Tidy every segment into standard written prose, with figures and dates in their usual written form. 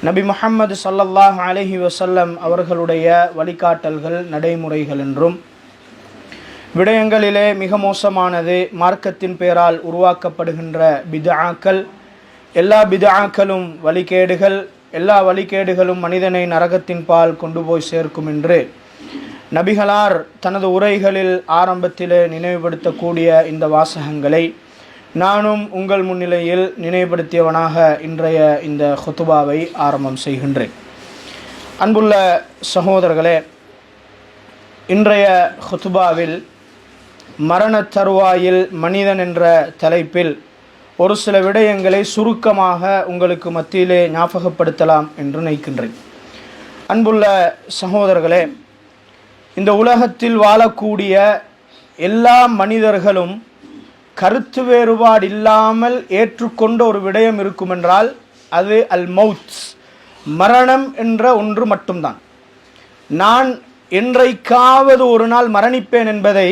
நபி முஹம்மது ஸல்லல்லாஹு அலைஹி வஸல்லம் அவர்களுடைய வழிகாட்டல்கள் நடைமுறைகள் என்றும் விடயங்களிலே மிக மோசமானது மார்க்கத்தின் பெயரால் உருவாக்கப்படுகின்ற பித்ஆக்கள், எல்லா பித்ஆக்களும் வழிகேடுகள், எல்லா வழிகேடுகளும் மனிதனை நரகத்தின் பால் கொண்டு போய் சேர்க்கும் என்று நபிகளார் தனது உரைகளில் ஆரம்பத்திலே நினைவுபடுத்தக்கூடிய இந்த வாசகங்களை நானும் உங்கள் முன்னிலையில் நினைவுபடுத்தியவனாக இன்றைய இந்த ஹுத்துபாவை ஆரம்பம் செய்கின்றேன். அன்புள்ள சகோதரர்களே, இன்றைய ஹுத்துபாவில் மரண தருவாயில் மனிதன் என்ற தலைப்பில் ஒரு சில விடயங்களை சுருக்கமாக உங்களுக்கு மத்தியிலே ஞாபகப்படுத்தலாம் என்று நினைக்கின்றேன். அன்புள்ள சகோதரர்களே, இந்த உலகத்தில் வாழக்கூடிய எல்லா மனிதர்களும் கருத்து வேறுபாடு இல்லாமல் ஏற்றுக்கொண்ட ஒரு விடயம் இருக்குமென்றால் அது அல் மௌத், மரணம் என்ற ஒன்று மட்டும்தான். நான் என்றைக்காவது ஒரு நாள் மரணிப்பேன் என்பதை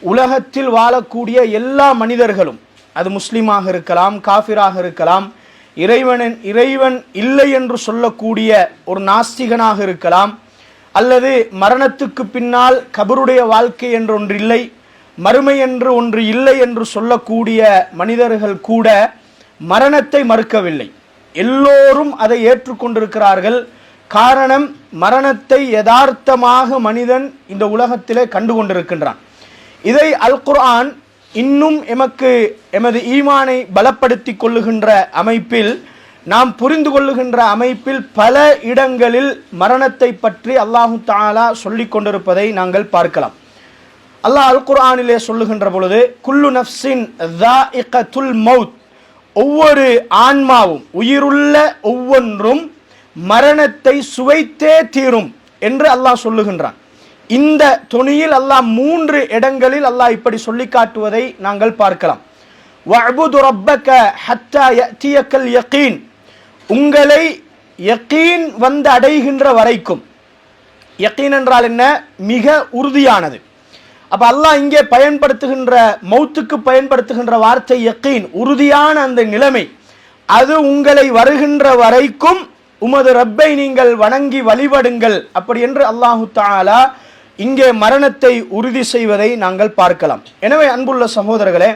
உலகத்தில் வாழக்கூடிய எல்லா மனிதர்களும், அது முஸ்லீமாக இருக்கலாம், காஃபிராக இருக்கலாம், இறைவன் இல்லை என்று சொல்லக்கூடிய ஒரு நாஸ்திகனாக இருக்கலாம், அல்லது மரணத்துக்கு பின்னால் கபருடைய வாழ்க்கை என்று ஒன்று இல்லை, மறுமை என்று ஒன்று இல்லை என்று சொல்லக்கூடிய மனிதர்கள் கூட மரணத்தை மறுக்கவில்லை. எல்லோரும் அதை ஏற்றுக்கொண்டிருக்கிறார்கள். காரணம், மரணத்தை யதார்த்தமாக மனிதன் இந்த உலகத்திலே கண்டு கொண்டிருக்கின்றான். இதை அல் குர்ஆன் இன்னும் எமது ஈமானை பலப்படுத்தி கொள்ளுகின்ற அமைப்பில், நாம் புரிந்து கொள்ளுகின்ற அமைப்பில் பல இடங்களில் மரணத்தை பற்றி அல்லாஹு தஆலா சொல்லிக் கொண்டிருப்பதை நாங்கள் பார்க்கலாம். அல்லாஹ் அல் குர்ஆனிலே சொல்லுகின்ற பொழுது, குல்லு நஃப்ஸின் ذائقத்துல் மௌத், ஒவ்வொரு ஆன்மாவும், உயிருள்ள ஒவ்வொன்றும் மரணத்தை சுவைத்தே தீரும் என்று அல்லாஹ் சொல்லுகின்றான். இந்த தொனியில் அல்லாஹ் 3 இடங்களில் அல்லாஹ் இப்படி சொல்லி காட்டுவதை நாங்கள் பார்க்கலாம். வஅ்புது ரப்பக ஹத்தா யஅதியக்கல் யகீன், உங்களை யகீன் வந்து அடைகின்ற வரைக்கும். யகீன் என்றால் என்ன? மிக உறுதியானது. அப்ப அல்லாஹ் இங்கே பயன்படுத்துகின்ற, மௌத்துக்கு பயன்படுத்துகின்ற வார்த்தை யகீன், உறுதியான அந்த நிலைமை. அது உங்களை வருகின்ற வரைக்கும் உமது ரப்பை நீங்கள் வணங்கி வழிபடுங்கள், அப்படி என்று அல்லாஹு தஆலா இங்கே மரணத்தை உறுதி செய்வதை நாங்கள் பார்க்கலாம். எனவே அன்புள்ள சகோதரர்களே,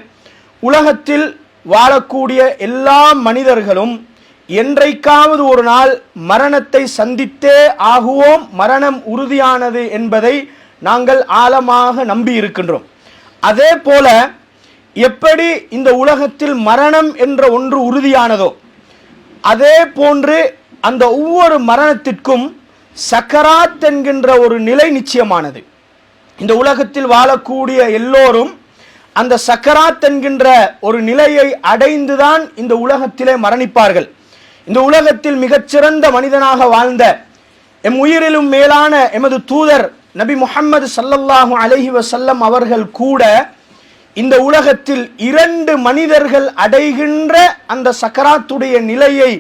உலகத்தில் வாழக்கூடிய எல்லா மனிதர்களும் என்றைக்காவது ஒரு நாள் மரணத்தை சந்தித்தே ஆகுவோம், மரணம் உறுதியானது என்பதை நாங்கள் ஆழமாக நம்பி இருக்கின்றோம். அதே போல எப்படி இந்த உலகத்தில் மரணம் என்ற ஒன்று உறுதியானதோ, அதே போன்று அந்த ஒவ்வொரு மரணத்திற்கும் சக்கராத் என்கின்ற ஒரு நிலை நிச்சயமானது. இந்த உலகத்தில் வாழக்கூடிய எல்லோரும் அந்த சக்கராத் என்கின்ற ஒரு நிலையை அடைந்துதான் இந்த உலகத்திலே மரணிப்பார்கள். இந்த உலகத்தில் மிகச்சிறந்த மனிதனாக வாழ்ந்த, எம் உயிரிலும் மேலான எமது தூதர் நபி முஹம்மது ஸல்லல்லாஹு அலைஹி வஸல்லம் அவர்கள் கூட இந்த உலகத்தில் 2 மனிதர்கள் அடைகின்ற அந்த சக்கராத்துடைய நிலையை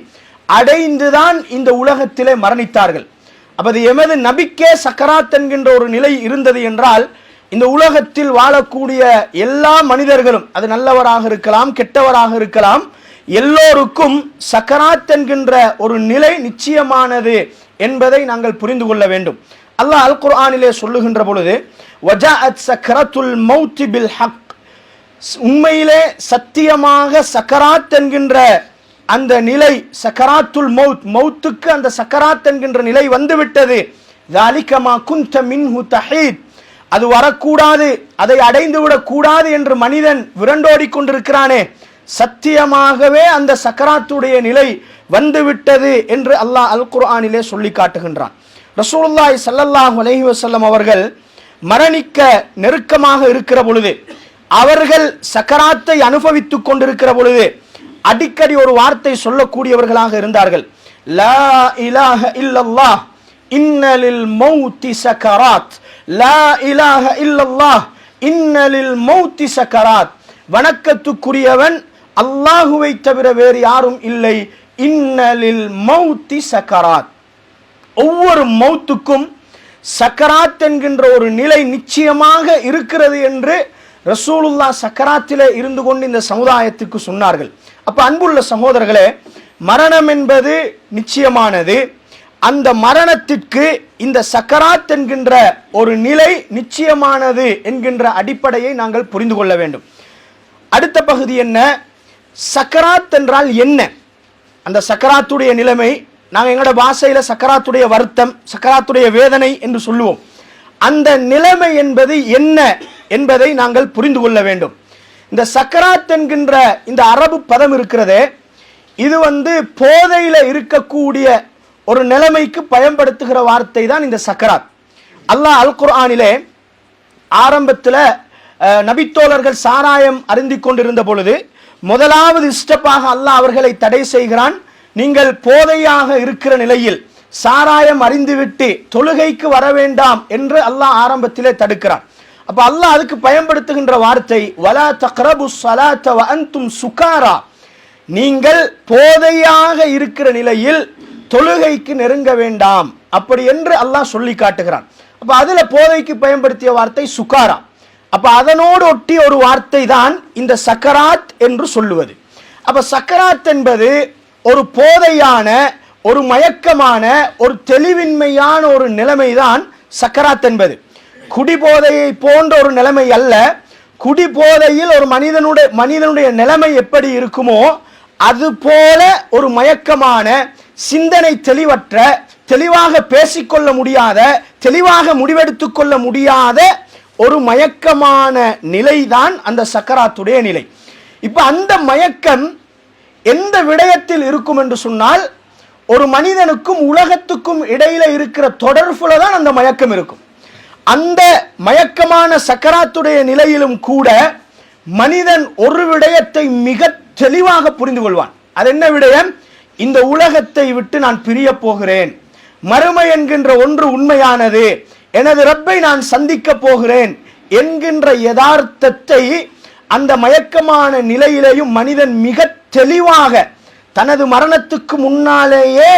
அடைந்துதான் இந்த உலகத்திலே மரணித்தார்கள். அப்பது எமது நபிக்கே சக்கராத் என்கின்ற ஒரு நிலை இருந்தது என்றால், இந்த உலகத்தில் வாழக்கூடிய எல்லா மனிதர்களும், அது நல்லவராக இருக்கலாம், கெட்டவராக இருக்கலாம், எல்லோருக்கும் சக்கராத் என்கின்ற ஒரு நிலை நிச்சயமானது என்பதை நாங்கள் புரிந்து கொள்ள வேண்டும். அல்லாஹ் அல் குர்ஆனிலே சொல்லுகின்ற பொழுது, வஜாஅத் சக்கரத்துல் மௌத் பில் ஹக், உண்மையிலே சத்தியமாக சக்கராத் என்கின்ற அந்த நிலை, சக்கராத்துல் மௌத், மௌத்துக்கு அந்த சக்கராத் என்கின்ற நிலை வந்துவிட்டது. ذَلِكَ مَا كُنْتَ مِنْهُ تَحِيدٌ, அது வரக்கூடாது, அதை அடைந்து விடக்கூடாது என்று மனிதன் விரண்டோடி கொண்டிருக்கிறானே, சத்தியமாகவே அந்த சக்கராத்துடைய நிலை வந்துவிட்டது என்று அல்லாஹ் அல் குர்ஆனிலே சொல்லி காட்டுகின்றான். ரசூலுல்லாஹி ஸல்லல்லாஹு அலைஹி வஸல்லம் அவர்கள் மரணிக்க நெருக்கமாக இருக்கிற பொழுது, அவர்கள் சக்கராத்தை அனுபவித்துக் கொண்டிருக்கிற பொழுது அடிக்கடி ஒரு வார்த்தை சொல்லக்கூடியவர்களாக இருந்தார்கள். லா இலாஹ இல்லல்லாஹ் இன்னலில் மௌத்தி சக்கராத், லா இலாஹ இல்லல்லாஹ் இன்னலில் மௌத்தி சக்கராத், வணக்கத்துக்குரியவன் அல்லாஹுவை தவிர வேறு யாரும் இல்லை, இன்னலில் மௌத்தி சக்கராத், ஒவ்வொரு மௌத்துக்கும் சக்கராத் என்கின்ற ஒரு நிலை நிச்சயமாக இருக்கிறது என்று ரசூலுல்லாஹ் சக்கராத்திலே இருந்து கொண்டு இந்த சமுதாயத்துக்கு சொன்னார்கள். அப்ப அன்புள்ள சகோதரர்களே, மரணம் என்பது நிச்சயமானது. அந்த மரணத்திற்கு இந்த சக்கராத் என்கின்ற ஒரு நிலை நிச்சயமானது என்கின்ற அடிப்படையை நாங்கள் புரிந்து கொள்ள வேண்டும். அடுத்த பகுதி என்ன? சக்கராத் என்றால் என்ன? அந்த சக்கராத்துடைய நிலைமை, நாங்கள் எங்களோட பாஷையில சக்கராத்துடைய வருத்தம், சக்கராத்துடைய வேதனை என்று சொல்லுவோம். அந்த நிலைமை என்பது என்ன என்பதை நாங்கள் புரிந்து கொள்ள வேண்டும். இந்த சக்கராத் என்கின்ற இந்த அரபு பதம் இருக்கிறதே, இது போதையில இருக்கக்கூடிய ஒரு நிலைமைக்கு பயன்படுத்துகிற வார்த்தை தான் இந்த சக்கராத். அல்லாஹ் அல் குர்ஆனிலே ஆரம்பத்தில் நபித்தோழர்கள் சாராயம் அருந்திக் கொண்டிருந்த பொழுது முதலாவது ஸ்டெப்பாக அல்லாஹ் அவர்களை தடை செய்கிறான். நீங்கள் போதையாக இருக்கிற நிலையில் சாராயம் அறிந்துவிட்டு தொழுகைக்கு வர வேண்டாம் என்று அல்லாஹ் ஆரம்பத்திலே தடுக்கிறான். அப்ப அல்லாஹ் அதுக்கு பயன்படுத்துகின்ற வார்த்தை வலா தக்ரபு ஸலாத்த வ அன்தும் சுகாரா, நீங்கள் போதையாக இருக்கிற நிலையில் தொழுகைக்கு நெருங்க வேண்டாம் அப்படி என்று அல்லாஹ் சொல்லி காட்டுகிறான். அப்ப அதுல போதைக்கு பயன்படுத்திய வார்த்தை சுகாரா. அப்ப அதனோடு ஒட்டி ஒரு வார்த்தை தான் இந்த சக்கராத் என்று சொல்லுவது. அப்ப சக்கராத் என்பது ஒரு போதையான, ஒரு மயக்கமான, ஒரு தெளிவின்மையான ஒரு நிலைமைதான் சக்கராத் என்பது. குடிபோதையை போன்ற ஒரு நிலைமை அல்ல. குடிபோதையில் ஒரு மனிதனுடைய நிலைமை எப்படி இருக்குமோ அது போல ஒரு மயக்கமான, சிந்தனை தெளிவற்ற, தெளிவாக பேசிக்கொள்ள முடியாத, தெளிவாக முடிவெடுத்துக் கொள்ள முடியாத ஒரு மயக்கமான நிலைதான் அந்த சக்கராத்துடைய நிலை. இப்ப அந்த மயக்கம் எந்த விடயத்தில் இருக்கும் என்று சொன்னால், ஒரு மனிதனுக்கும் உலகத்துக்கும் இடையில இருக்கிற தொடர்புல தான் அந்த மயக்கம் இருக்கும். அந்த மயக்கமான சக்கராத்துடைய நிலையிலும் கூட மனிதன் ஒரு விடயத்தை மிக தெளிவாக புரிந்து கொள்வான். அது என்ன விடயம்? இந்த உலகத்தை விட்டு நான் பிரிய போகிறேன், மறுமை என்கின்ற ஒன்று உண்மையானது, எனது ரப்பை நான் சந்திக்க போகிறேன் என்கின்ற யதார்த்தத்தை அந்த மயக்கமான நிலையிலேயும் மனிதன் மிக தெளிவாக தனது மரணத்துக்கு முன்னாலேயே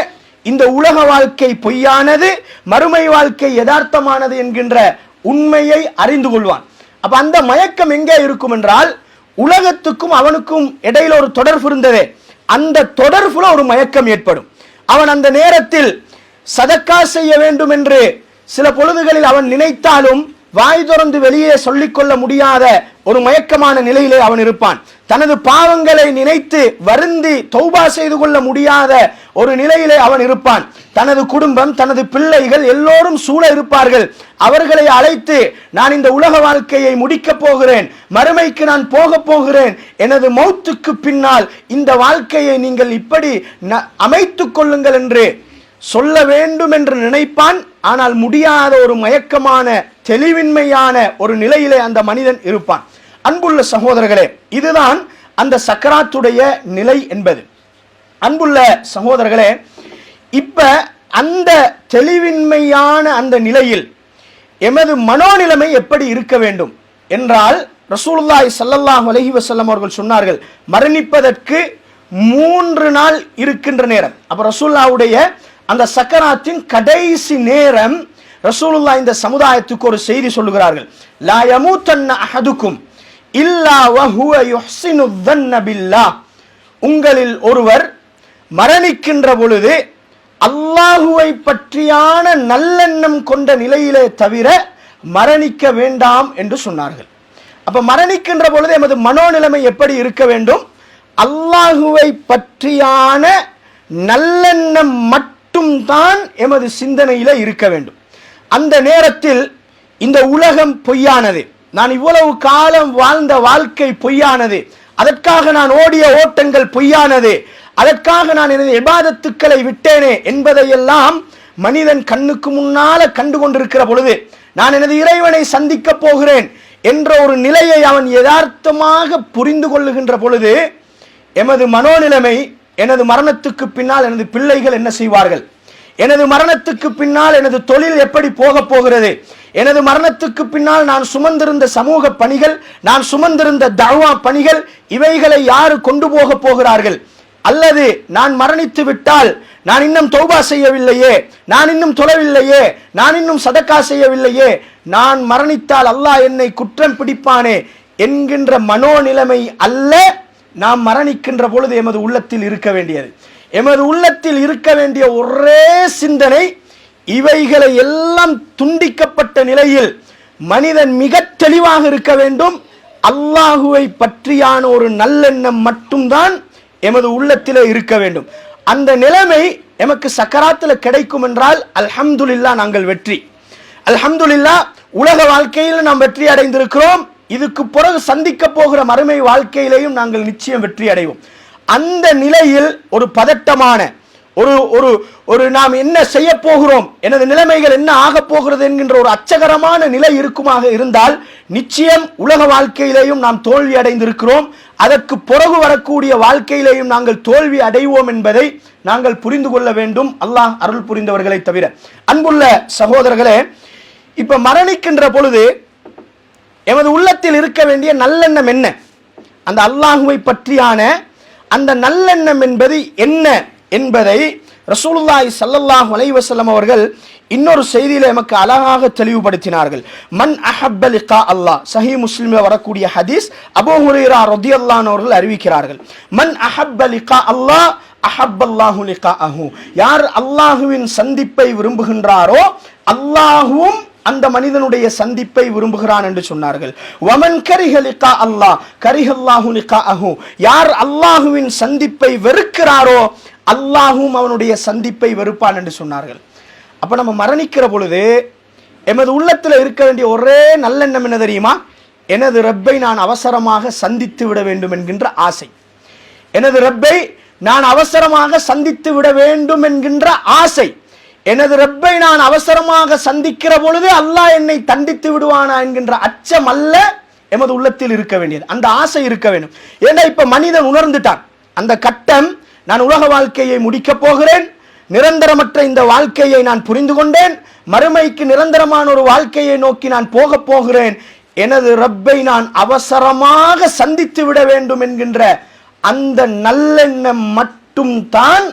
இந்த உலக வாழ்க்கை பொய்யானது, மறுமை வாழ்க்கை யதார்த்தமானது என்கின்ற உண்மையை அறிந்து கொள்வான். அப்ப அந்த மயக்கம் எங்கே இருக்கும் என்றால், உலகத்துக்கும் அவனுக்கும் இடையில ஒரு தொடர்பு இருந்ததே, அந்த தொடர்புல ஒரு மயக்கம் ஏற்படும். அவன் அந்த நேரத்தில் சதக்கா செய்ய வேண்டும் என்று சில பொழுதுகளில் அவன் நினைத்தாலும் வாய் திறந்து வெளியே சொல்லிக்கொள்ள முடியாத ஒரு மயக்கமான நிலையிலே அவன் இருப்பான். தனது பாவங்களை நினைத்து வருந்தி தௌபா செய்து கொள்ள முடியாத ஒரு நிலையிலே அவன் இருப்பான். தனது குடும்பம், தனது பிள்ளைகள் எல்லோரும் சூழ இருப்பார்கள். அவர்களை அழைத்து, நான் இந்த உலக வாழ்க்கையை முடிக்கப் போகிறேன், மறுமைக்கு நான் போக போகிறேன், எனது மௌத்துக்கு பின்னால் இந்த வாழ்க்கையை நீங்கள் இப்படி அமைத்துக் கொள்ளுங்கள் என்று சொல்ல வேண்டும் என்று நினைப்பான். ஆனால் முடியாத ஒரு மயக்கமான, தெளிவின்மையான ஒரு நிலையிலே அந்த மனிதன் இருப்பான். அன்புள்ள சகோதரர்களே, இதுதான் அந்த சக்கராத்துடைய நிலை என்பது. அன்புள்ள சகோதரர்களே, இப்ப அந்த தெளிவின்மையான அந்த நிலையில் எமது மனோநிலைமை எப்படி இருக்க வேண்டும் என்றால், ரசூலுல்லாஹி ஸல்லல்லாஹு அலைஹி வஸல்லம் அவர்கள் சொன்னார்கள், மரணிப்பதற்கு 3 நாள் இருக்கின்ற நேரம். அப்ப ரசூலுல்லாஹ்வுடைய அந்த சக்கராத்தின் கடைசி நேரம் ரசூலுல்லாஹ் இந்த சமுதாயத்துக்கு ஒரு செய்தி சொல்லுகிறார்கள். லா யமூதன்ன அஹதுக்கும் இல்லா வஹுவ யுஹ்சினு ظن பில்லாஹ், உங்களில் ஒருவர் மரணிக்கின்ற பொழுது அல்லாஹுவை பற்றியான நல்லெண்ணம் கொண்ட நிலையிலே தவிர மரணிக்க வேண்டாம் என்று சொன்னார்கள். அப்ப மரணிக்கின்ற பொழுது எமது மனோநிலைமை எப்படி இருக்க வேண்டும்? அல்லாஹுவை பற்றியான நல்லெண்ணம் மட்டும் தான் எமது சிந்தனையில இருக்க வேண்டும். அந்த நேரத்தில் இந்த உலகம் பொய்யானது, நான் இவ்வளவு காலம் வாழ்ந்த வாழ்க்கை பொய்யானது, அதற்காக நான் ஓடிய ஓட்டங்கள் பொய்யானது, அதற்காக நான் எனது இபாதத்துக்களை விட்டேனே என்பதையெல்லாம் மனிதன் கண்ணுக்கு முன்னால கண்டு கொண்டிருக்கிற பொழுது, நான் எனது இறைவனை சந்திக்க போகிறேன் என்ற ஒரு நிலையை அவன் யதார்த்தமாக புரிந்து கொள்ளுகின்ற பொழுது, எமது மனோநிலைமை, எனது மரணத்துக்கு பின்னால் எனது பிள்ளைகள் என்ன செய்வார்கள், எனது மரணத்துக்கு பின்னால் எனது தொழில் எப்படி போக போகிறது, எனது மரணத்துக்கு பின்னால் நான் சுமந்திருந்த சமூக பணிகள், நான் சுமந்திருந்த தஅவா பணிகள், இவைகளை யாரு கொண்டு போக போகிறார்கள், அல்லது நான் மரணித்து விட்டால் நான் இன்னும் தௌபா செய்யவில்லையே, நான் இன்னும் தொழவில்லையே, நான் இன்னும் சதக்கா செய்யவில்லையே, நான் மரணித்தால் அல்லாஹ் என்னை குற்றம் பிடிப்பானே என்கின்ற மனோநிலைமை அல்ல நாம் மரணிக்கின்ற பொழுது எமது உள்ளத்தில் இருக்க வேண்டியது. எமது உள்ளத்தில் இருக்க வேண்டிய ஒரே சிந்தனை, இவைகளை எல்லாம் துண்டிக்கப்பட்ட நிலையில் மனிதன் மிக தெளிவாக இருக்க வேண்டும். அல்லாஹுவை பற்றியான ஒரு நல்லெண்ணம் மட்டும்தான் எமது உள்ளத்திலே இருக்க வேண்டும். அந்த நிலைமை எமக்கு சக்கராத்தில் கிடைக்கும் என்றால் அல்ஹம்துலில்லாஹ், நாங்கள் வெற்றி. அல்ஹம்துலில்லாஹ், உலக வாழ்க்கையில் நாம் வெற்றி அடைந்திருக்கிறோம். இதுக்கு பிறகு சந்திக்க போகிற மறுமை வாழ்க்கையிலேயும் நாங்கள் நிச்சயம் வெற்றி அடைவோம். அந்த நிலையில் ஒரு பதட்டமான ஒரு நாம் என்ன செய்ய போகிறோம், எனது நிலைமைகள் என்ன ஆக போகிறது என்கின்ற ஒரு அச்சகரமான நிலை இருக்குமாக இருந்தால் நிச்சயம் உலக வாழ்க்கையிலேயும் நாம் தோல்வி அடைந்திருக்கிறோம். அதற்கு பிறகு வரக்கூடிய வாழ்க்கையிலேயும் நாங்கள் தோல்வி அடைவோம் என்பதை நாங்கள் புரிந்து கொள்ள வேண்டும், அல்லாஹ் அருள் புரிந்தவர்களை தவிர. அன்புள்ள சகோதரர்களே, இப்ப மரணிக்கின்ற பொழுது எமது உள்ளத்தில் இருக்க வேண்டிய நல்லெண்ணம் என்ன, அந்த அல்லாஹுவை பற்றியான அந்த நல்லெண்ணம் என்பது என்ன என்பதை ரசூலுல்லாஹி ஸல்லல்லாஹு அலைஹி வஸல்லம் அவர்கள் இன்னொரு செய்தியில நமக்கு அழகாக தெளிவுபடுத்தினார்கள். மன் அஹப்ப லிகா அல்லாஹ், சஹீஹ் முஸ்லிமில் வரக்கூடிய ஹதீஸ், அபூ ஹுரைரா ரலியல்லாஹு அன்ஹு அவர்கள் அறிவிக்கிறார்கள். மன் அஹப்ப லிகா அல்லாஹ் அஹப்பல்லாஹு லிகாஅஹு, யார் அல்லாஹுவின் சந்திப்பை விரும்புகின்றாரோ அல்லாஹுவும் அந்த மனிதனுடைய சந்திப்பை விரும்புகிறான் என்று சொன்னார்கள். வமன் கரிஹ லிகா அல்லாஹ் கரிஹல்லாஹு லிகாஅஹு, யார் அல்லாஹுவின் சந்திப்பை வெறுக்கிறாரோ அல்லாஹும் அவனுடைய சந்திப்பை வெறுப்பான் என்று சொன்னார்கள். அப்ப நம்ம மரணிக்கிற பொழுது எமது உள்ளத்தில் இருக்க வேண்டிய ஒரே நல்லெண்ணம் என்ன தெரியுமா? எனது ரப்பை நான் அவசரமாக சந்தித்து விட வேண்டும் என்கின்ற ஆசை. எனது ரப்பை நான் அவசரமாக சந்தித்து விட வேண்டும் என்கின்ற ஆசை. எனது ரப்பை நான் அவசரமாக சந்திக்கிற பொழுது அல்லாஹ் என்னை தண்டித்து விடுவானா என்கின்ற அச்சம் அல்ல எமது உள்ளத்தில் இருக்க வேண்டியது, அந்த ஆசை இருக்க வேண்டும். ஏன்னா இப்ப மனிதன் உணர்ந்துட்டான், அந்த கட்டம், நான் உலக வாழ்க்கையை முடிக்கப் போகிறேன், நிரந்தரமற்ற இந்த வாழ்க்கையை நான் புரிந்து கொண்டேன், மறுமைக்கு நிரந்தரமான ஒரு வாழ்க்கையை நோக்கி நான் போக போகிறேன், எனது ரப்பை நான் அவசரமாக சந்தித்து விட வேண்டும் என்கின்ற அந்த நல்லெண்ணம் மட்டும் தான்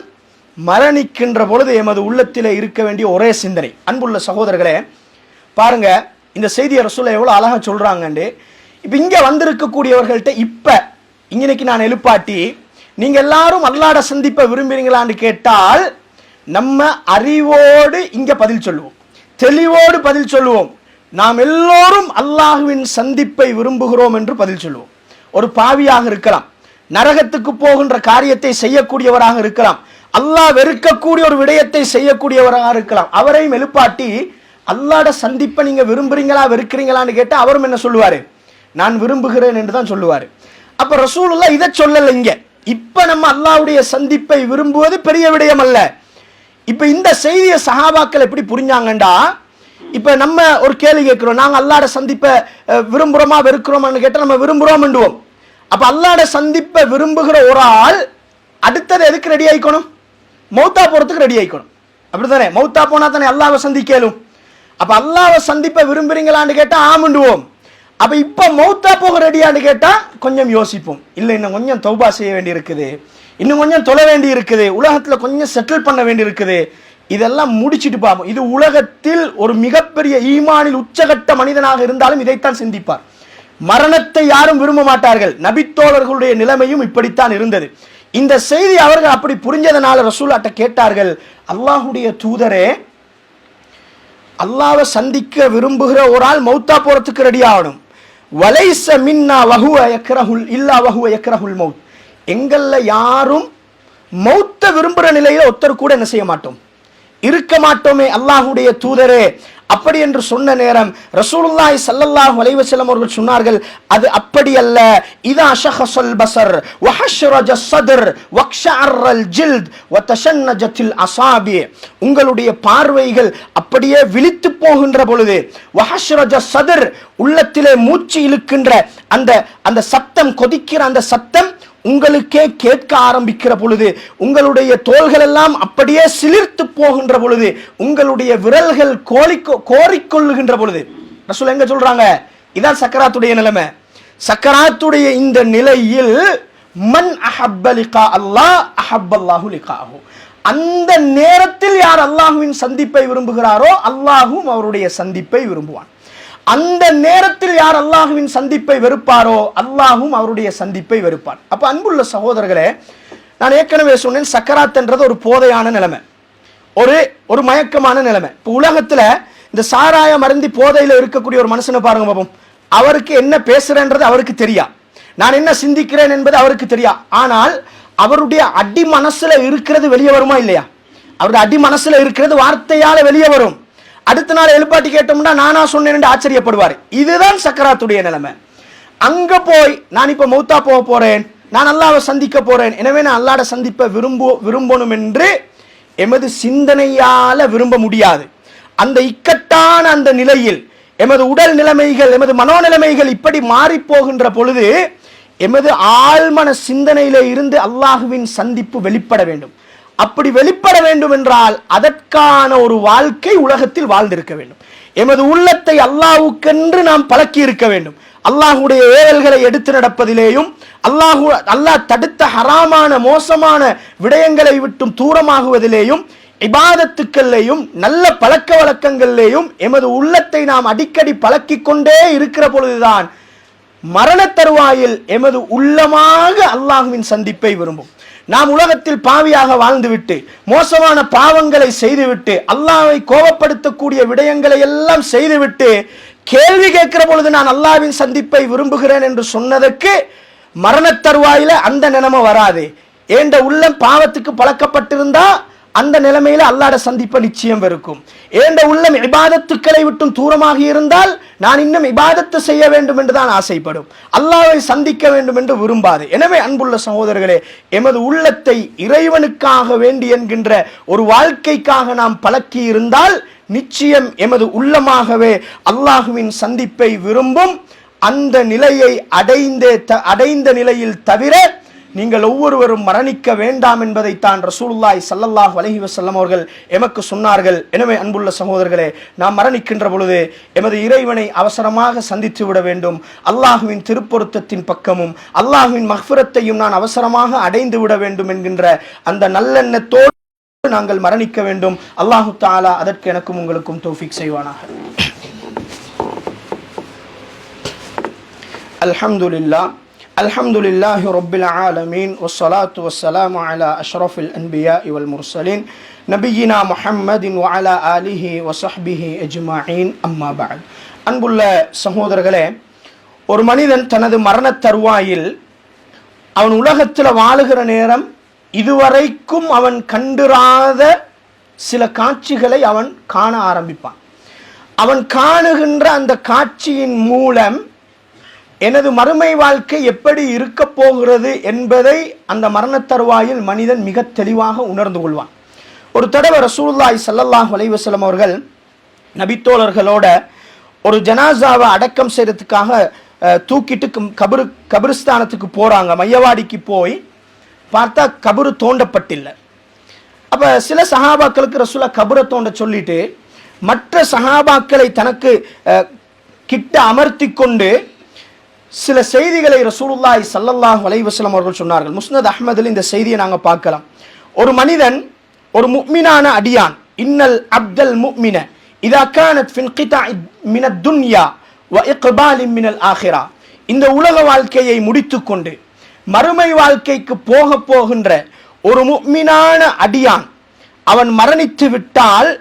மரணிக்கின்ற பொழுது எமது உள்ளத்திலே இருக்க வேண்டிய ஒரே சிந்தனை. அன்புள்ள சகோதரர்களே, பாருங்க இந்த செய்தியை ரசூலுல்லாஹ் எவ்வளவு அழகா சொல்றாங்கன்னு. இப்ப இங்க வந்திருக்கக்கூடியவர்கள்ட்ட இப்ப இன்னைக்கு நான் எழுப்பாட்டி நீங்க எல்லாரும் அல்லாஹ்வை சந்திப்ப விரும்புறீங்களான்னு கேட்டால் நம்ம அறிவோடு இங்க பதில் சொல்லுவோம், தெளிவோடு பதில் சொல்லுவோம். நாம் எல்லோரும் அல்லாஹ்வின் சந்திப்பை விரும்புகிறோம் என்று பதில் சொல்லுவோம். ஒரு பாவியாக இருக்கலாம், நரகத்துக்கு போகின்ற காரியத்தை செய்யக்கூடியவராக இருக்கலாம், அல்லாஹ் வெறுக்கக்கூடிய ஒரு விடயத்தை செய்யக்கூடியவராக இருக்கலாம். அவரையும் எழுப்பாட்டி அல்லாஹ்ட சந்திப்பை நீங்க விரும்புறீங்களா வெறுக்கிறீங்களான்னு கேட்டா அவரும் என்ன சொல்லுவாரு? நான் விரும்புகிறேன் என்று தான் சொல்லுவாரு. அப்ப ரசூலுல்லாஹ் இதை சொல்லல இங்க. இப்ப நம்ம அல்லாஹ்வுடைய சந்திப்பை விரும்புவது பெரிய விடயம் அல்ல. இப்ப இந்த செய்தியை சஹாபாக்கள் எப்படி புரிஞ்சாங்கண்டா, இப்ப நம்ம ஒரு கேள்வி கேட்கிறோம், நாங்க அல்லாஹ்ட சந்திப்பை விரும்புறோமா வெறுக்கிறோமான்னு கேட்டா நம்ம விரும்புறோம்ன்றோம். அப்ப அல்லாஹ்ட சந்திப்பை விரும்புகிற ஒரு ஆள் அடுத்தது எதுக்கு ரெடி ஆயிக்கணும்? மௌத்தா போறதுக்கு ரெடி ஆயிக்கணும். அப்படித்தானே? மௌத்தா போனா தானே அல்லாஹ்வை சந்திக்கலும். அப்ப அல்லாஹ்வை சந்திப்பை விரும்புறீங்களான்னு கேட்டா ஆமுண்டுவோம். அப்ப இப்ப மௌத்தா போக ரெடியான்னு கேட்டா கொஞ்சம் யோசிப்போம். இல்ல இன்னும் கொஞ்சம் தௌபா செய்ய வேண்டி இருக்குது, இன்னும் கொஞ்சம் தொழ வேண்டி இருக்குது, உலகத்துல கொஞ்சம் செட்டில் பண்ண வேண்டி இருக்குது, இதெல்லாம் முடிச்சிட்டு பார்ப்போம். இது உலகத்தில் ஒரு மிகப்பெரிய ஈமானில் உச்சகட்ட மனிதனாக இருந்தாலும் இதைத்தான் சிந்திப்பார். மரணத்தை யாரும் விரும்ப மாட்டார்கள். நபித்தோழர்களுடைய நிலைமையும் இப்படித்தான் இருந்தது. இந்த செய்தி அவர்கள் அப்படி புரிஞ்சதனால ரசூலுல்லாஹ்ட்ட கேட்டார்கள், அல்லாஹ்வுடைய தூதரே, அல்லாஹ்வை சந்திக்க விரும்புகிற ஒரு ஆள் மௌத்தா போறதுக்கு ரெடி ஆகணும். வலைஸ மின்னா வஹுவ யக்ரஹுல் இல்லா வஹுவ யக்ரஹுல் மௌத், எங்கள்ல யாரும் மௌத்த விரும்புற நிலையில ஒருத்தர் கூட என்ன செய்ய மாட்டோம், இருக்க மாட்டோமே அல்லாஹ்வுடைய தூதரே. அப்படி என்று சொன்ன நேரம் ரசூலுல்லாஹி ஸல்லல்லாஹு அலைஹி வஸல்லம் அவர்கள் சொன்னார்கள், அது அப்படி அல்ல. இதா ஷஹஸல் பஸர் வஹஷ்ரஜ ஸத்ர் வக்ஷஅரல் ஜில்த் வதஷன்னஜத்தில் அஸாபி, உங்களுடைய பார்வைகள் அப்படியே விழித்து போகின்ற பொழுது, வஹஷ்ரஜ ஸத்ர் உள்ளத்திலே மூச்சு இழுக்கின்ற அந்த சத்தம், கொதிக்கிற அந்த சத்தம் உங்களுக்கே கேட்க ஆரம்பிக்கிற பொழுது, உங்களுடைய தோள்கள் எல்லாம் அப்படியே சிலிர்த்து போகின்ற பொழுது, உங்களுடைய விரல்கள் கோரிக்கொள்ளுகின்ற பொழுது, ரசூல் எங்க சொல்றாங்க, இதான் சக்கராத்துடைய நிலைமை. சக்கராத்துடைய இந்த நிலையில் மன் அஹப்ப லிகா அல்லாஹ் அஹப்பல்லாஹு லிகாஹு, அந்த நேரத்தில் யார் அல்லாஹ்வின் சந்திப்பை விரும்புகிறாரோ அல்லாஹ்வும் அவருடைய சந்திப்பை விரும்புவான். அந்த நேரத்தில் யார் அல்லாஹ்வின் சந்திப்பை வெறுப்பாரோ அல்லாஹ்வும் அவருடைய சந்திப்பை வெறுப்பான். அப்ப அன்புள்ள சகோதரர்களே, நான் ஏற்கனவே சொன்னேன், சக்கராத்ன்றது ஒரு போதையான நிலைமை, ஒரு மயக்கமான நிலைமை. இப்போ உலகத்துல இந்த சாராயம் அருந்தி போதையில இருக்கக்கூடிய ஒரு மனுஷனை பாருங்க பாப்போம். அவருக்கு என்ன பேசுறேன்றது அவருக்கு தெரியா, நான் என்ன சிந்திக்கிறேன் என்பது அவருக்கு தெரியா. ஆனால் அவருடைய அடி மனசுல இருக்கிறது வெளியே வருமா இல்லையா? அவருடைய அடி மனசுல இருக்கிறது வார்த்தையால வெளியே வரும். அடுத்த நாள் எழுப்பாட்டி கேட்டோம்னா நானா சொன்னேன் என்று ஆச்சரியப்படுவார். இதுதான் சக்கராத்துடைய நிலைமை. அங்க போய் நான் இப்ப மௌத்தா போக போறேன், நான் அல்லாஹ்வை சந்திக்க போறேன், எனவே நான் அல்லாஹ்ட சந்திப்பை விரும்பணும் என்று எமது சிந்தனையால விரும்ப முடியாது. அந்த இக்கட்டான அந்த நிலையில் எமது உடல் நிலைமைகள், எமது மனோநிலைமைகள் இப்படி மாறி போகின்ற பொழுது எமது ஆழ்மன சிந்தனையில இருந்து அல்லாஹுவின் சந்திப்பு வெளிப்பட வேண்டும். அப்படி வெளிப்பட வேண்டும் என்றால் அதற்கான ஒரு வாழ்க்கை உலகத்தில் வாழ்ந்திருக்க வேண்டும். எமது உள்ளத்தை அல்லாஹ்வுக்கென்று நாம் பழக்கி இருக்க வேண்டும். அல்லாஹ்வுடைய ஏவல்களை எடுத்து நடப்பதிலேயும் அல்லாஹ் தடுத்த ஹராமான மோசமான விடயங்களை விட்டும் தூரமாகுவதிலேயும் இபாதத்துக்கள்லேயும் நல்ல பழக்க வழக்கங்களிலேயும் எமது உள்ளத்தை நாம் அடிக்கடி பழக்கிக் கொண்டே இருக்கிற பொழுதுதான் மரண தருவாயில் எமது உள்ளமாக அல்லாஹ்வின் சந்திப்பை விரும்பும். நாம் உலகத்தில் பாவியாக வாழ்ந்துவிட்டு மோசமான பாவங்களை செய்துவிட்டு அல்லாஹ்வை கோபப்படுத்தக்கூடிய விடயங்களை எல்லாம் செய்துவிட்டு கேள்வி கேட்கிற பொழுது நான் அல்லாஹ்வின் சந்திப்பை விரும்புகிறேன் என்று சொன்னதற்கு மரண தருவாயில அந்த நிலைமை வராது. ஏண்ட உள்ளம் பாவத்துக்கு பழக்கப்பட்டிருந்தா அந்த நிலைமையில அல்லாஹ்ட சந்திப்பை நிச்சயம் இருக்கும். ஏண்ட உள்ளம் இபாதத்துக்களை விட்டும் தூரமாக இருந்தால் நான் இன்னும் இபாதத்து செய்ய வேண்டும் என்று தான் ஆசைப்படும், அல்லாஹ்வை சந்திக்க வேண்டும் என்று விரும்பாது. எனவே அன்புள்ள சகோதரர்களே, எமது உள்ளத்தை இறைவனுக்காக வேண்டி என்கின்ற ஒரு வாழ்க்கைக்காக நாம் பழக்கி இருந்தால் நிச்சயம் எமது உள்ளமாகவே அல்லாஹ்வின் சந்திப்பை விரும்பும். அந்த நிலையை அடைந்த நிலையில் தவிர நீங்கள் ஒவ்வொருவரும் மரணிக்க வேண்டாம் என்பதைத்தான் ரசூலுல்லாஹி ஸல்லல்லாஹு அலைஹி வஸல்லம் அவர்கள் எமக்கு சொன்னார்கள். எனவே அன்புள்ள சகோதரர்களே, நாம் மரணிக்கின்ற பொழுது எமது இறைவனை அவசரமாக சந்தித்து விட வேண்டும். அல்லாஹுவின் திருப்பொருத்தத்தின் பக்கமும் அல்லாஹுவின் மக்ஃபிரத்தையும் நான் அவசரமாக அடைந்து விட வேண்டும் என்கின்ற அந்த நல்லெண்ணத்தோடு நாங்கள் மரணிக்க வேண்டும். அல்லாஹு தஆலா அதற்கு எனக்கும் உங்களுக்கும் தௌஃபீக் செய்வானாக. அல்ஹம்துலில்லாஹ் அல்ஹம்துலில்லாஹி ரப்பில் ஆலமீன் வஸ்ஸலாத்து வஸ்ஸலாமு அலா அஷ்ரஃபில் அன்பியாஇ வல் முர்சலீன் நபியினா முஹம்மதின் வ அலா ஆலிஹி வ ஸஹ்பிஹி அஜ்மஈன். அம்மா பஅத். அன்புள்ள சகோதரர்களே, ஒரு மனிதன் தனது மரண தருவாயில் அவன் உலகத்தில் வாழுகிற நேரம் இதுவரைக்கும் அவன் கண்டிராத சில காட்சிகளை அவன் காண ஆரம்பிப்பான். அவன் காணுகின்ற அந்த காட்சியின் மூலம் எனது மறுமை வாழ்க்கை எப்படி இருக்க போகிறது என்பதை அந்த மரண தருவாயில் மனிதன் மிக தெளிவாக உணர்ந்து கொள்வான். ஒரு தடவை ரசூலுல்லாஹி ஸல்லல்லாஹு அலைஹி வஸல்லம் அவர்கள் நபித்தோழர்களோட ஒரு ஜனாசாவை அடக்கம் செய்யறதுக்காக தூக்கிட்டு கபிரிஸ்தானத்துக்கு போறாங்க. மையவாடிக்கு போய் பார்த்தா கபரு தோண்டப்பட்டில்லை. அப்ப சில சஹாபாக்களுக்கு ரசூலா கபரை தோண்ட சொல்லிட்டு மற்ற சஹாபாக்களை தனக்கு கிட்ட அமர்த்தி கொண்டு சில செய்திகளை ரசூலுல்லாஹி ஸல்லல்லாஹு அலைஹி வஸல்லம் அவர்கள் சொன்னார்கள். முஸ்னத் அஹ்மதில் இந்த செய்தியை நாங்கள் பார்க்கலாம். ஒரு மனிதன், ஒரு முஃமினான அடியான், இன்னல் அப்தல் முஃமின இதா கானத் ஃபின் கிதாஇ மினத் துன்யா வ இக்பாலின் மினல் ஆகிரா, இந்த உலக வாழ்க்கையை முடித்துக்கொண்டு மறுமை வாழ்க்கைக்கு போகின்ற ஒரு முஃமினான அடியான் அவன் மரணித்து விட்டால்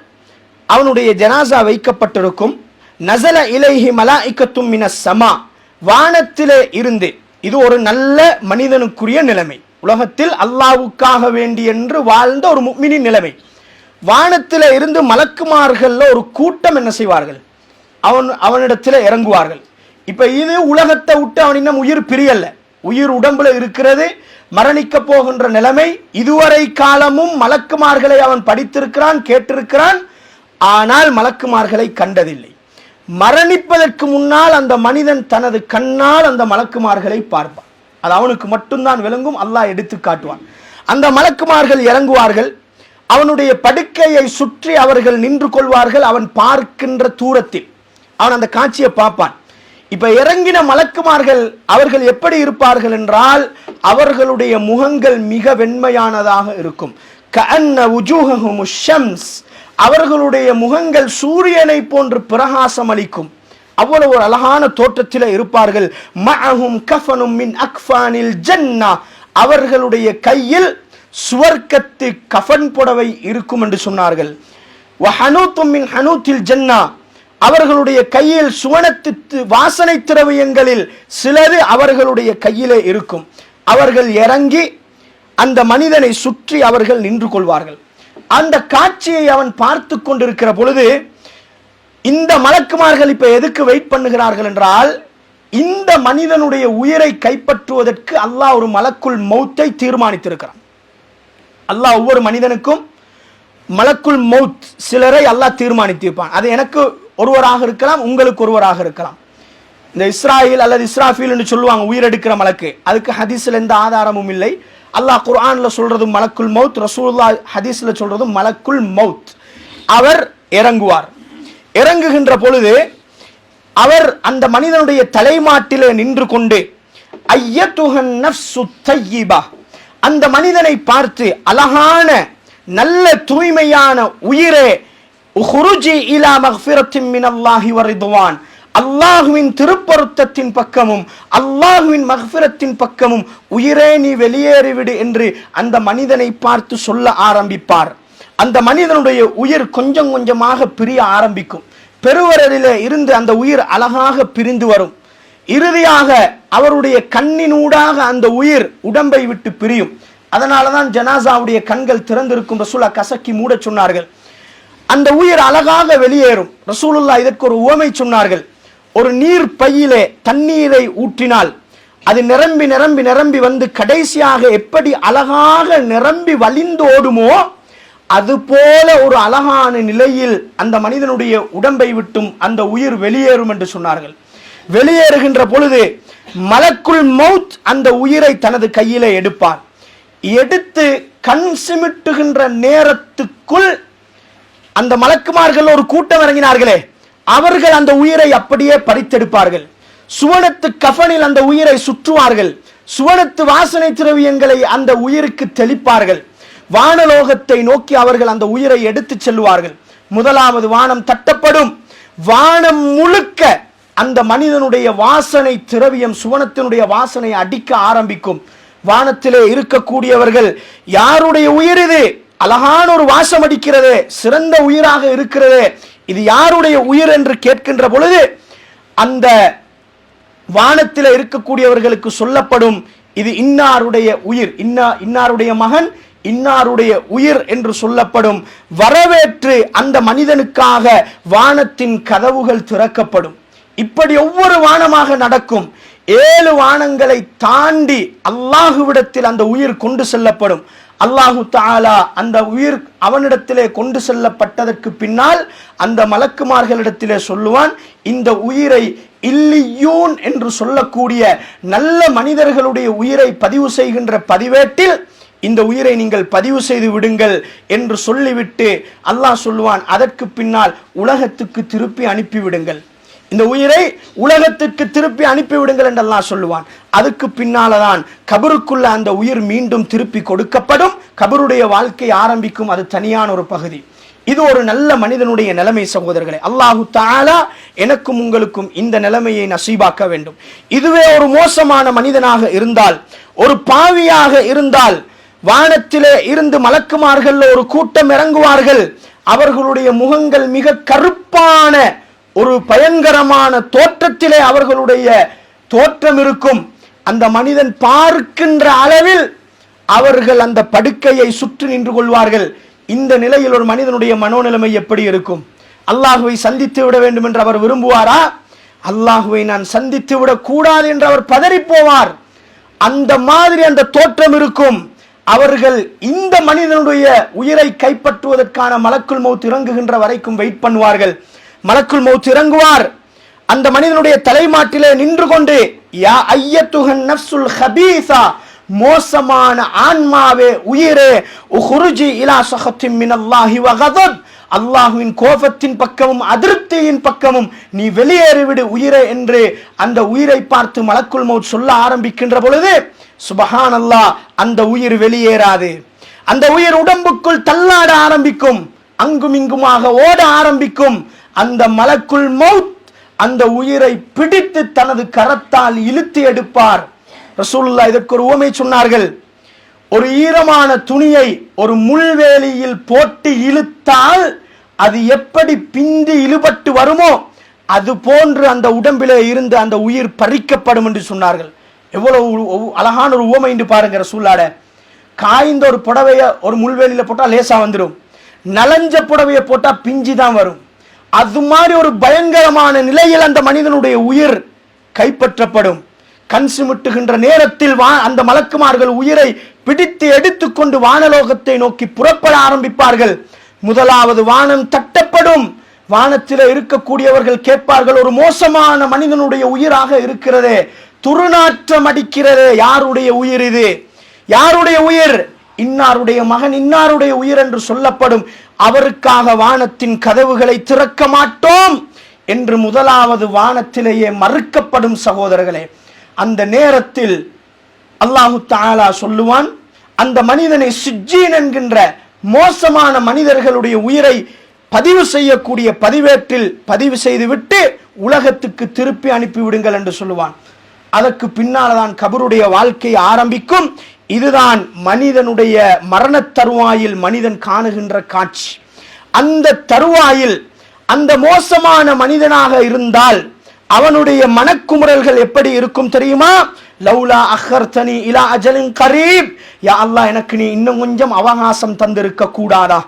அவனுடைய ஜனாசா வைக்கப்பட்டிருக்கும். நஸல இலைஹி மலாயிகத்தும் மினஸ் ஸமா, வானத்திலே இருந்து, இது ஒரு நல்ல மனிதனுக்குரிய நிலைமை. உலகத்தில் அல்லாஹ்வுக்காக வேண்டி என்று வாழ்ந்த ஒரு முஃமினின் நிலைமை. வானத்திலே இருந்து மலக்குமார்கள் ஒரு கூட்டம் என்ன செய்வார்கள், அவனிடத்தில் இறங்குவார்கள். இப்ப இது உலகத்தை விட்டு அவன் இன்னும் உயிர் பிரியல்ல, உயிர் உடம்புல இருக்கிறது, மரணிக்க போகின்ற நிலைமை. இதுவரை காலமும் மலக்குமார்களை அவன் படித்திருக்கிறான், கேட்டிருக்கிறான், ஆனால் மலக்குமார்களை கண்டதில்லை. மரணிப்பதற்கு முன்னால் அந்த மனிதன் தனது கண்ணால் அந்த மலக்குமார்களை பார்ப்பான். அது அவனுக்கு மட்டும்தான் விளங்கும், அல்லாஹ் எடுத்து காட்டுவான். அந்த மலக்குமார்கள் இறங்குவார்கள், அவனுடைய படுக்கையை சுற்றி அவர்கள் நின்று கொள்வார்கள். அவன் பார்க்கின்ற தூரத்தில் அவன் அந்த காட்சியை பார்ப்பான். இப்ப இறங்கின மலக்குமார்கள் அவர்கள் எப்படி இருப்பார்கள் என்றால், அவர்களுடைய முகங்கள் மிக வெண்மையானதாக இருக்கும். கஅன்ன வுஜூஹஹுமுஷ் ஷம்ஸ், அவர்களுடைய முகங்கள் சூரியனை போன்று பிரகாசம் அளிக்கும். அவ்வளவு ஒரு அழகான தோற்றத்தில் இருப்பார்கள். மஅஹும் கஃபனும் மின் அக்ஃபானில் ஜன்னா, அவர்களுடைய கையில் சுவர்க்கத்து கஃன் புடவை இருக்கும் என்று சொன்னார்கள். வஹனூத்தும் மின் ஹனூத்தில் ஜன்னா, அவர்களுடைய கையில் சுவனத்து வாசனை திரவியங்களில் சிலது அவர்களுடைய கையிலே இருக்கும். அவர்கள் இறங்கி அந்த மனிதனை சுற்றி அவர்கள் நின்று கொள்வார்கள். அந்த காட்சியை அவன் பார்த்து கொண்டிருக்கிற பொழுது, இந்த மலக்குமார்கள் இப்ப எதுக்கு வெயிட் பண்ணுகிறார்கள் என்றால், இந்த மனிதனுடைய உயிரை கைப்பற்றுவதற்கு அல்லாஹ் ஒரு மலக்குல் மௌத்தை தீர்மானித்திருக்கிறான். அல்லாஹ் ஒவ்வொரு மனிதனுக்கும் மலக்குல் மௌத் சிலரை அல்லாஹ் தீர்மானித்திருப்பான். அது எனக்கு ஒருவராக இருக்கலாம், உங்களுக்கு ஒருவராக இருக்கலாம். இந்த இஸ்ராயில் அல்லது இஸ்ராஃபீல் என்று சொல்லுவாங்க, உயிரெடுக்கிற மலக்கு. அதுக்கு ஹதீஸ்ல எந்த ஆதாரமும் இல்லை. அல்லாஹ் குர்ஆன்ல சொல்றதும் மலக்குல் மௌத், ரசூலுல்லாஹ் ஹதீஸ்ல சொல்றதும் மலக்குல் மௌத். அவர் இறங்குவார். இறங்குகின்ற பொழுது அவர் அந்த மனிதனுடைய தலைமாட்டிலே நின்று கொண்டு ஐயத்துஹன் நஃப்சு தய்யிபா, அந்த மனிதனை பார்த்து அழகான நல்ல தூய்மையான உயிரே, உஹ்ருஜி இலா மக்ஃபிரத்தின் மினல்லாஹி வ ரிதுவான், அல்லாஹுவின் திருப்பொருத்தத்தின் பக்கமும் அல்லாஹுவின் மக்ஃபிரத்தின் பக்கமும் உயிரே நீ வெளியேறிவிடு என்று அந்த மனிதனை பார்த்து சொல்ல ஆரம்பிப்பார். அந்த மனிதனுடைய உயிர் கொஞ்சம் கொஞ்சமாக பிரிய ஆரம்பிக்கும். பெருவரலிலே இருந்து அந்த உயிர் அழகாக பிரிந்து வரும். இறுதியாக அவருடைய கண்ணினூடாக அந்த உயிர் உடம்பை விட்டு பிரியும். அதனாலதான் ஜனாசாவுடைய கண்கள் திறந்திருக்கும். ரசூலுல்லாஹ் கசக்கி மூட சொன்னார்கள். அந்த உயிர் அழகாக வெளியேறும். ரசூலுல்லாஹ் இதற்கு ஒரு உவமை சொன்னார்கள். ஒரு நீர் பையிலே தண்ணீரை ஊற்றினால் அது நிரம்பி நிரம்பி நிரம்பி வந்து கடைசியாக எப்படி அழகாக நிரம்பி வழிந்து ஓடுமோ அதுபோல ஒரு அழகான நிலையில் அந்த மனிதனுடைய உடம்பை விட்டும் அந்த உயிர் வெளியேறும் என்று சொன்னார்கள். வெளியேறுகின்ற பொழுது மலக்குல் மௌத் அந்த உயிரை தனது கையிலே எடுப்பார். எடுத்து கண் சிமிட்டுகின்ற நேரத்துக்குள் அந்த மலக்குமார்கள் ஒரு கூட்டம் இறங்கினார்களே, அவர்கள் அந்த உயிரை அப்படியே பறித்தெடுப்பார்கள். சுவனத்து கஃனில் அந்த உயிரை சுற்றுவார்கள். சுவனத்து வாசனை திரவியங்களை அந்த உயிருக்கு தெளிப்பார்கள். வானலோகத்தை நோக்கி அவர்கள் அந்த உயிரை எடுத்து செல்வார்கள். முதலாவது வானம் தட்டப்படும். வானம் முழுக்க அந்த மனிதனுடைய வாசனை திரவியம், சுவனத்தினுடைய வாசனை அடிக்க ஆரம்பிக்கும். வானத்திலே இருக்கக்கூடியவர்கள், யாருடைய உயிர் இது? அழகான ஒரு வாசம் அடிக்கிறது, சிறந்த உயிராக இருக்கிறது, இது யாருடைய உயிர் என்று கேட்கின்ற பொழுது அந்த வானத்தில் இருக்கக்கூடியவர்களுக்கு சொல்லப்படும், இது இன்னாருடைய உயிர், இன்னாருடைய மகன், இன்னாருடைய உயிர் என்று சொல்லப்படும். வரவேற்று அந்த மனிதனுக்காக வானத்தின் கதவுகள் திறக்கப்படும். இப்படி ஒவ்வொரு வானமாக நடக்கும். 7 வானங்களை தாண்டி அல்லாஹுவிடத்தில் அந்த உயிர் கொண்டு செல்லப்படும். அல்லாஹு தஆலா அந்த உயிர் அவனிடத்திலே கொண்டு செல்லப்பட்டதற்கு பின்னால் அந்த மலக்குமார்களிடத்திலே சொல்லுவான், இந்த உயிரை இல்லியூன் என்று சொல்லக்கூடிய நல்ல மனிதர்களுடைய உயிரை பதிவு செய்கின்ற பதிவேட்டில் இந்த உயிரை நீங்கள் பதிவு செய்து விடுங்கள் என்று சொல்லிவிட்டு அல்லாஹ் சொல்லுவான், அதற்கு பின்னால் உலகத்துக்கு திருப்பி அனுப்பிவிடுங்கள், இந்த உயிரை உலகத்திற்கு திருப்பி அனுப்பிவிடுங்கள் என்று அல்லாஹ் சொல்லுவான். அதுக்கு பின்னால்தான் கபருக்குள்ள அந்த உயிர் மீண்டும் திருப்பி கொடுக்கப்படும். கபருடைய வாழ்க்கை ஆரம்பிக்கும். அது தனியான ஒரு பகுதி. இது ஒரு நல்ல மனிதனுடைய நிலைமை சகோதரர்களே. அல்லாஹு தஆலா எனக்கும் உங்களுக்கும் இந்த நிலைமையை நசீபாக்க வேண்டும். இதுவே ஒரு மோசமான மனிதனாக இருந்தால், ஒரு பாவியாக இருந்தால், வானத்திலே இருந்து மலக்குமார்கள் ஒரு கூட்டம் இறங்குவார்கள். அவர்களுடைய முகங்கள் மிக கருப்பான ஒரு பயங்கரமான தோற்றத்திலே அவர்களுடைய தோற்றம் இருக்கும். அந்த மனிதன் பார்க்கின்ற அளவில் அவர்கள் அந்த படுக்கையை சுற்றி நின்று கொள்வார்கள். இந்த நிலையில் ஒரு மனிதனுடைய மனோநிலைமை எப்படி இருக்கும்? அல்லாஹுவை சந்தித்து விட வேண்டும் என்று அவர் விரும்புவாரா? அல்லாஹுவை நான் சந்தித்து விடக் கூடாது என்று அவர் பதறி போவார். அந்த மாதிரி அந்த தோற்றம் இருக்கும். அவர்கள் இந்த மனிதனுடைய உயிரை கைப்பற்றுவதற்கான மலக்குல் மௌத் இறங்குகின்ற வரைக்கும் வெயிட் பண்ணுவார்கள். மலக்குல் மௌத் இறங்குவார். அந்த மனிதனுடைய தலைமாட்டிலே நின்று கொண்டு, யா ஐயத்துஹன் நஃப்சுல் ஹபீஸா, மோசமான ஆன்மாவே, உயிரே, உஹ்ருஜி இலா ஸஹத்தின் மினல்லாஹி வ கதப், அல்லாஹ்வின் கோபத்தின் பக்கமும் அதிருப்தியின் பக்கமும் நீ வெளியேறிவிடு உயிரே என்று அந்த உயிரை பார்த்து மலக்குல் மௌத் சொல்ல ஆரம்பிக்கின்ற பொழுது சுபஹானல்லாஹ், அந்த உயிர் வெளியேறாது. அந்த உயிர் உடம்புக்குள் தள்ளாட ஆரம்பிக்கும், அங்கும் இங்குமாக ஓட ஆரம்பிக்கும். அந்த மலக்குல் மௌத் அந்த உயிரை பிடித்து தனது கரத்தால் இழுத்து எடுப்பார். ரசூலுல்லாஹ் இதற்கு ஒரு உவமை சொன்னார்கள். ஒரு ஈரமான துணியை ஒரு முள்வேலியில் போட்டு இழுத்தால் அது எப்படி பிந்தி இழுபட்டு வருமோ அது போன்று அந்த உடம்பிலே இருந்து அந்த உயிர் பறிக்கப்படும் என்று சொன்னார்கள். எவ்வளவு அழகான ஒரு உவமை என்று பாருங்க. ரசூலுல்லாஹ் காய்ந்த ஒரு புடவைய ஒரு முள்வேலியில போட்டா லேசா வந்துடும், நலஞ்ச புடவைய போட்டா பிஞ்சி தான் வரும். அது மாதிரி ஒரு பயங்கரமான நிலையில் அந்த மனிதனுடைய உயிர் கைப்பற்றப்படும். கண் சிமிட்டுகின்ற நேரத்தில் அந்த மலக்குமார்கள் உயிரை பிடித்து எடுத்துக்கொண்டு வானலோகத்தை நோக்கி புறப்பட ஆரம்பிப்பார்கள். முதலாவது வானம் தட்டப்படும். வானத்தில் இருக்கக்கூடியவர்கள் கேட்பார்கள், ஒரு மோசமான மனிதனுடைய உயிராக இருக்கிறதே, துர்நாற்றம் அடிக்கிறதே, யாருடைய உயிர் இது? யாருடைய உயிர்? இன்னாருடைய மகன், இன்னாருடைய உயிர் என்று சொல்லப்படும். அவருக்காக வானத்தின் கதவுகளை திறக்க மாட்டோம் என்று முதலாவது வானத்திலேயே மறுக்கப்படும். சகோதரர்களே, அந்த நேரத்தில் அல்லாஹு தஆலா சொல்லுவான், அந்த மனிதனை சிஜ்ஜீன் என்கின்ற மோசமான மனிதர்களுடைய உயிரை பதிவு செய்யக்கூடிய பதிவேட்டில் பதிவு செய்துவிட்டு உலகத்துக்கு திருப்பி அனுப்பிவிடுங்கள் என்று சொல்லுவான். அதற்கு பின்னால்தான் கபருடைய வாழ்க்கை ஆரம்பிக்கும். இதுதான் மனிதனுடைய மரண தருவாயில் மனிதன் காணுகின்ற காட்சி. அந்த தருவாயில் அந்த மோசமான மனிதனாக இருந்தால் அவனுடைய மனக்குமுறல்கள் எப்படி இருக்கும் தெரியுமா? லௌலா அஹர்தனி இலா அஜலின் கரீப், யா அல்லாஹ், எனக்கு நீ இன்னும் கொஞ்சம் அவகாசம் தந்திருக்க கூடாதா?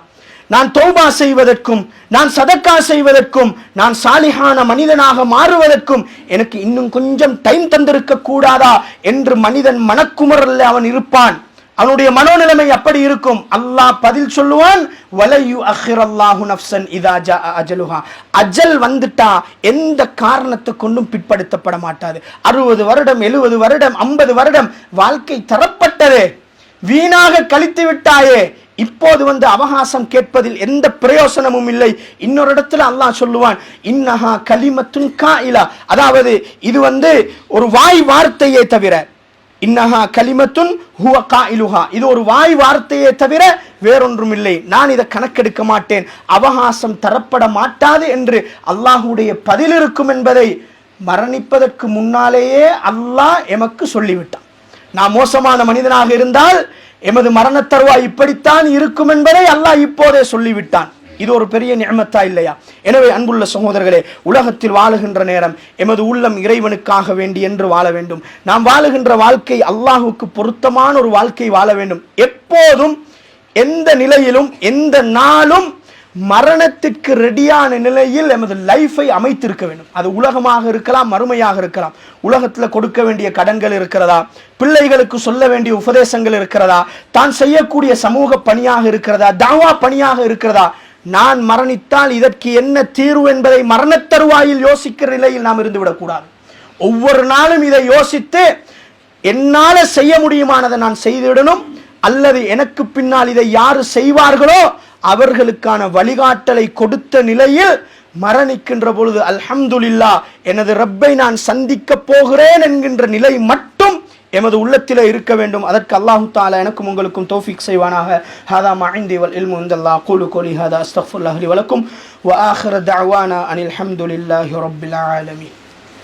நான் தௌபா செய்வதற்கும், நான் சதக்கா செய்வதற்கும், நான் சாலிஹான மனிதனாக மாறுவதற்கும் எனக்கு இன்னும் கொஞ்சம் டைம் தந்திருக்க கூடாதா என்று மனிதன் மனக்குமரல்ல அவன் இருப்பான். அவனுடைய மனோநிலைமை அப்படி இருக்கும். அல்லாஹ் பதில் சொல்லுவான், வலையு அஹிரல்லாஹு நஃப்ஸன் இதா ஜா அஜலுஹா, அஜல் வந்துட்டா எந்த காரணத்தை கொண்டும் பிற்படுத்தப்பட மாட்டாது. 60 வருடம், 70 வருடம், 50 வருடம் வாழ்க்கை தரப்பட்டதே, வீணாக கழித்து விட்டாயே, இப்போது அவகாசம் கேட்பதில் எந்த பிரயோசனமும் இல்லை. இன்னொரு இடத்துல அல்லாஹ் சொல்லுவான், இன்னஹா கலிமத்துன் காயிலா, அதாவது இது ஒரு வாய் வார்த்தையே தவிர, இன்னஹா கலிமத்துன் ஹுவ காயிலுஹா, இது ஒரு வாய் வார்த்தையே தவிர வேறொன்றும் இல்லை. நான் இதை கணக்கெடுக்க மாட்டேன், அவகாசம் தரப்பட மாட்டாது என்று அல்லாஹுடைய பதில் இருக்கும் என்பதை மரணிப்பதற்கு முன்னாலேயே அல்லாஹ் எமக்கு சொல்லிவிட்டான். நான் மோசமான மனிதனாக இருந்தால் எமது மரண தருவாய் இப்படித்தான் இருக்கும் என்பதை அல்லாஹ் இப்போதே சொல்லிவிட்டான். இது ஒரு பெரிய நிஅமத்தா இல்லையா? எனவே அன்புள்ள சகோதரர்களே, உலகத்தில் வாழுகின்ற நேரம் எமது உள்ளம் இறைவனுக்காக வேண்டி என்று வாழ வேண்டும். நாம் வாழுகின்ற வாழ்க்கை அல்லாஹுக்கு பொருத்தமான ஒரு வாழ்க்கை வாழ வேண்டும். எப்போதும் எந்த நிலையிலும் எந்த நாளும் மரணத்திற்கு ரெடியான நிலையில் எமது லைஃபை அமைத்திருக்க வேண்டும். அது உலகமாக இருக்கலாம், மறுமையாக இருக்கலாம். உலகத்தில் கொடுக்க வேண்டிய கடன்கள் இருக்கிறதா, பிள்ளைகளுக்கு சொல்ல வேண்டிய உபதேசங்கள் இருக்கிறதா, தான் செய்யக்கூடிய சமூக பணியாக இருக்கிறதா, தாவா பணியாக இருக்கிறதா, நான் மரணித்தால் இதற்கு என்ன தீர்வு என்பதை மரணத்தருவாயில் யோசிக்கிற நிலையில் நாம் இருந்துவிடக்கூடாது. ஒவ்வொரு நாளும் இதை யோசித்து என்னால செய்ய முடியுமானதை நான் செய்திடணும், அல்லது எனக்கு பின்னால் இதை யாரு செய்வார்களோ அவர்களுக்கான வழிகாட்டலை கொடுத்த நிலையில் மரணிக்கின்ற பொழுது அல்ஹம்துலில்லாஹ், எனது ரப்பை நான் சந்திக்க போகிறேன் என்கின்ற நிலை மட்டும் எமது உள்ளத்திலே இருக்க வேண்டும். அதற்கு அல்லாஹு தஆலா எனக்கும் உங்களுக்கும் தௌஃபீக் செய்வானாக. ஹாதா மா இன்தி வல் இல்மு இன்தல்லாஹ். கூலு கௌலி ஹாதா அஸ்தக்ஃபிருல்லாஹ் லி வ லக்கும் வ ஆகிரு தஅவானா அனில் ஹம்துலில்லாஹி ரப்பில் ஆலமீன்.